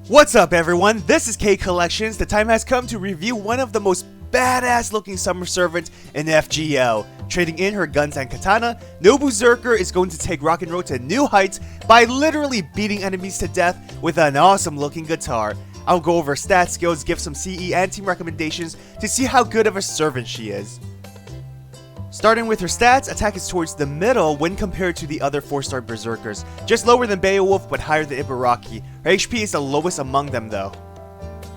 What's up everyone, this is K Collections. The time has come to review one of the most badass looking summer servants in FGO. Trading in her guns and katana, Nobu Zerker is going to take rock and roll to new heights by literally beating enemies to death with an awesome looking guitar. I'll go over stats, skills, give some CE and team recommendations to see how good of a servant she is. Starting with her stats, attack is towards the middle when compared to the other 4-star Berserkers. Just lower than Beowulf but higher than Ibaraki. Her HP is the lowest among them though.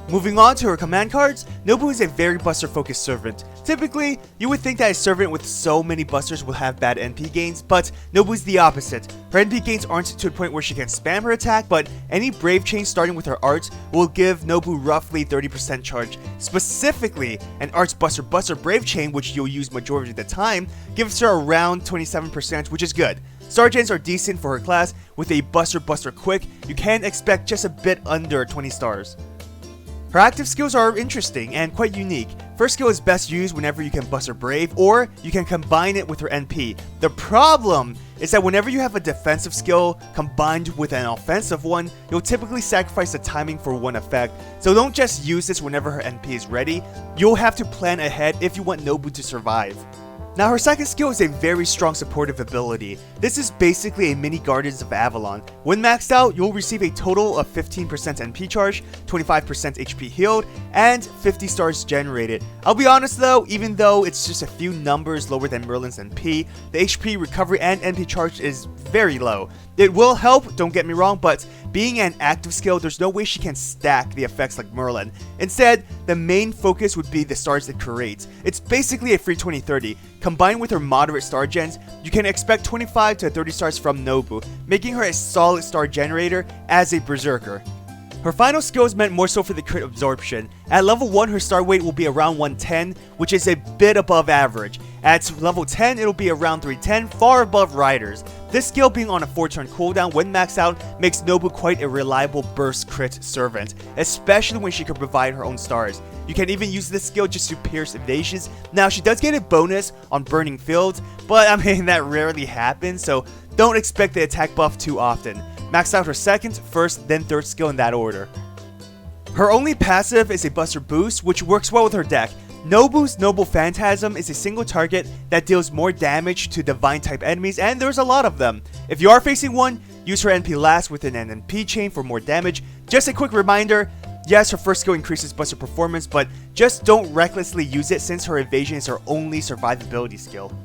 Moving on to her command cards, Nobu is a very buster focused servant. Typically, you would think that a servant with so many busters will have bad NP gains, but Nobu is the opposite. Her NP gains aren't to the point where she can spam her attack, but any brave chain starting with her arts will give Nobu roughly 30% charge. Specifically, an arts buster brave chain, which you'll use majority of the time, gives her around 27%, which is good. Star gens are decent for her class. With a buster quick, you can expect just a bit under 20 stars. Her active skills are interesting and quite unique. First skill is best used whenever you can buster brave, or you can combine it with her NP. The problem is that whenever you have a defensive skill combined with an offensive one, you'll typically sacrifice the timing for one effect. So don't just use this whenever her NP is ready. You'll have to plan ahead if you want Nobu to survive. Now her second skill is a very strong supportive ability. This is basically a mini Guardians of Avalon. When maxed out, you'll receive a total of 15% NP charge, 25% HP healed, and 50 stars generated. I'll be honest though, even though it's just a few numbers lower than Merlin's NP, the HP recovery and NP charge is very low. It will help, don't get me wrong, but being an active skill, there's no way she can stack the effects like Merlin. Instead, the main focus would be the stars it creates. It's basically a free 20-30. Combined with her moderate star gens, you can expect 25 to 30 stars from Nobu, making her a solid star generator as a Berserker. Her final skill is meant more so for the crit absorption. At level 1, her star weight will be around 110, which is a bit above average. At level 10, it'll be around 310, far above Riders. This skill being on a 4-turn cooldown when maxed out makes Nobu quite a reliable burst crit servant, especially when she can provide her own stars. You can even use this skill just to pierce evasions. Now she does get a bonus on burning fields, but I mean that rarely happens, so don't expect the attack buff too often. Max out her second, first, then third skill in that order. Her only passive is a buster boost, which works well with her deck. Nobu's Noble Phantasm is a single target that deals more damage to divine type enemies, and there's a lot of them. If you are facing one, use her NP last within an NP chain for more damage. Just a quick reminder, yes, her first skill increases buster performance, but just don't recklessly use it since her evasion is her only survivability skill.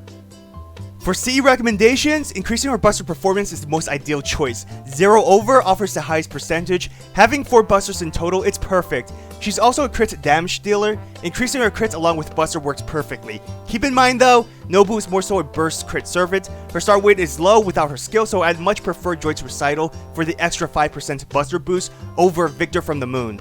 For CE recommendations, increasing her buster performance is the most ideal choice. 0 over offers the highest percentage. Having 4 busters in total, it's perfect. She's also a crit damage dealer. Increasing her crits along with buster works perfectly. Keep in mind though, Nobu is more so a burst crit servant. Her star weight is low without her skill, so I'd much prefer Joy's Recital for the extra 5% buster boost over Victor from the Moon.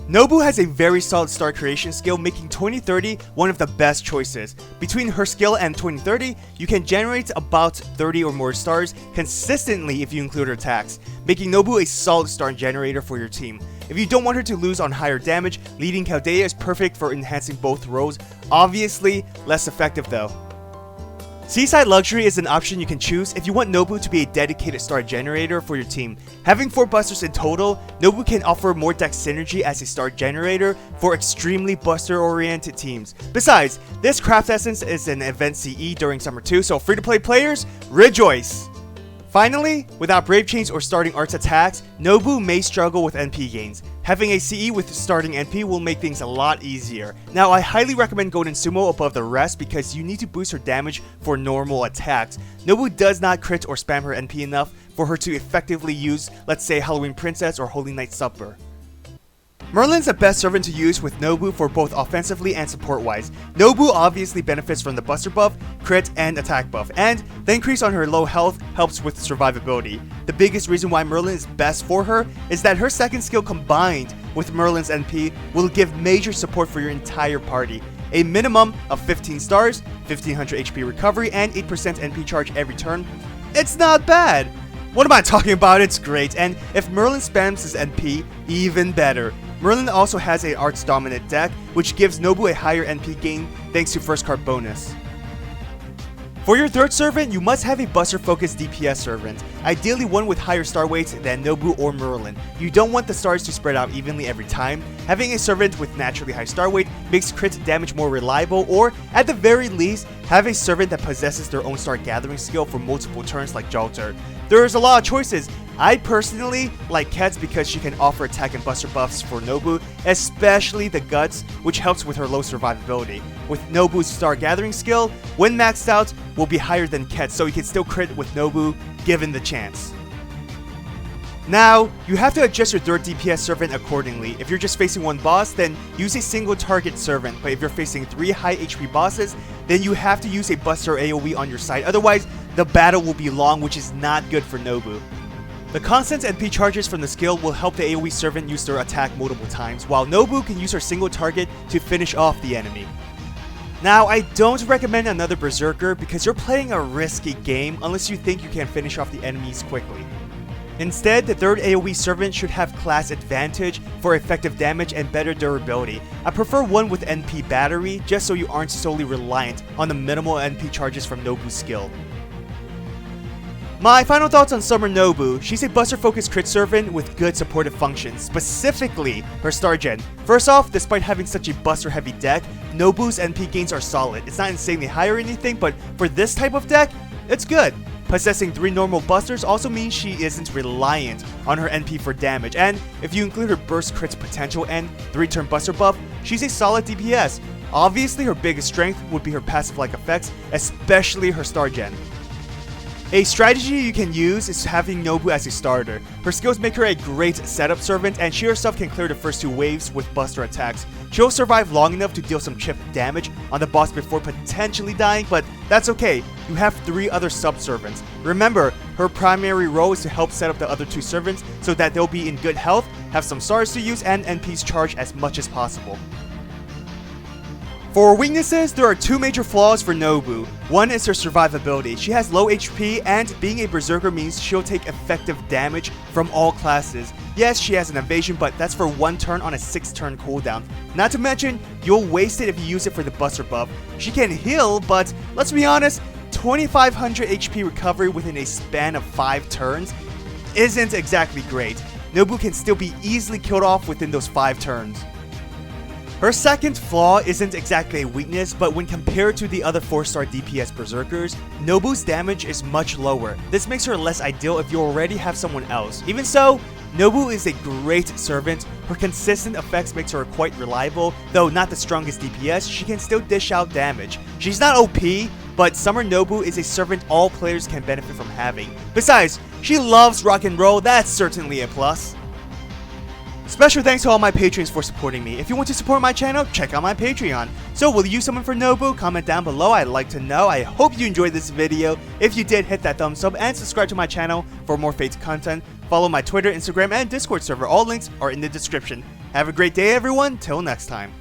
Nobu has a very solid star creation skill, making 20-30 one of the best choices. Between her skill and 20-30, you can generate about 30 or more stars consistently if you include her attacks, making Nobu a solid star generator for your team. If you don't want her to lose on higher damage, leading Chaldea is perfect for enhancing both roles, obviously less effective though. Seaside Luxury is an option you can choose if you want Nobu to be a dedicated star generator for your team. Having 4 busters in total, Nobu can offer more deck synergy as a star generator for extremely buster-oriented teams. Besides, this craft essence is an event CE during Summer 2, so free-to-play players, rejoice! Finally, without brave chains or starting arts attacks, Nobu may struggle with NP gains. Having a CE with starting NP will make things a lot easier. Now, I highly recommend Golden Sumo above the rest because you need to boost her damage for normal attacks. Nobu does not crit or spam her NP enough for her to effectively use, let's say, Halloween Princess or Holy Night Supper. Merlin's the best servant to use with Nobu for both offensively and support-wise. Nobu obviously benefits from the buster buff, crit, and attack buff, and the increase on her low health helps with survivability. The biggest reason why Merlin is best for her is that her second skill combined with Merlin's NP will give major support for your entire party. A minimum of 15 stars, 1500 HP recovery, and 8% NP charge every turn. It's not bad! What am I talking about? It's great, and if Merlin spams his NP, even better. Merlin also has a arts dominant deck, which gives Nobu a higher NP gain thanks to first card bonus. For your third servant, you must have a buster-focused DPS servant, ideally one with higher star weights than Nobu or Merlin. You don't want the stars to spread out evenly every time. Having a servant with naturally high star weight makes crit damage more reliable, or at the very least, have a servant that possesses their own star gathering skill for multiple turns like Jalter. There's a lot of choices. I personally like Ketz because she can offer attack and buster buffs for Nobu, especially the Guts, which helps with her low survivability. With Nobu's star gathering skill, when maxed out, will be higher than Ketz, so you can still crit with Nobu given the chance. Now, you have to adjust your third DPS servant accordingly. If you're just facing one boss, then use a single target servant, but if you're facing 3 high HP bosses, then you have to use a buster AoE on your side, otherwise the battle will be long, which is not good for Nobu. The constant NP charges from the skill will help the AoE servant use their attack multiple times, while Nobu can use her single target to finish off the enemy. Now, I don't recommend another Berserker because you're playing a risky game unless you think you can finish off the enemies quickly. Instead, the third AoE servant should have class advantage for effective damage and better durability. I prefer one with NP battery just so you aren't solely reliant on the minimal NP charges from Nobu's skill. My final thoughts on Summer Nobu. She's a buster-focused crit servant with good supportive functions, specifically her star gen. First off, despite having such a buster-heavy deck, Nobu's NP gains are solid. It's not insanely high or anything, but for this type of deck, it's good. Possessing 3 normal busters also means she isn't reliant on her NP for damage, and if you include her burst crit's potential and 3-turn buster buff, she's a solid DPS. Obviously, her biggest strength would be her passive-like effects, especially her star gen. A strategy you can use is having Nobu as a starter. Her skills make her a great setup servant, and she herself can clear the first 2 waves with buster attacks. She'll survive long enough to deal some chip damage on the boss before potentially dying, but that's okay. You have 3 other sub-servants. Remember, her primary role is to help set up the other 2 servants so that they'll be in good health, have some stars to use, and NPs charge as much as possible. For weaknesses, there are 2 major flaws for Nobu. One is her survivability. She has low HP, and being a Berserker means she'll take effective damage from all classes. Yes, she has an evasion, but that's for 1 turn on a 6-turn cooldown. Not to mention, you'll waste it if you use it for the buster buff. She can heal, but let's be honest, 2500 HP recovery within a span of 5 turns isn't exactly great. Nobu can still be easily killed off within those 5 turns. Her second flaw isn't exactly a weakness, but when compared to the other 4-star DPS Berserkers, Nobu's damage is much lower. This makes her less ideal if you already have someone else. Even so, Nobu is a great servant. Her consistent effects makes her quite reliable. Though not the strongest DPS, she can still dish out damage. She's not OP, but Summer Nobu is a servant all players can benefit from having. Besides, she loves rock and roll, that's certainly a plus. Special thanks to all my patrons for supporting me. If you want to support my channel, check out my Patreon. So will you summon for Nobu? Comment down below, I'd like to know. I hope you enjoyed this video. If you did, hit that thumbs up and subscribe to my channel for more Fates content. Follow my Twitter, Instagram, and Discord server. All links are in the description. Have a great day everyone, till next time.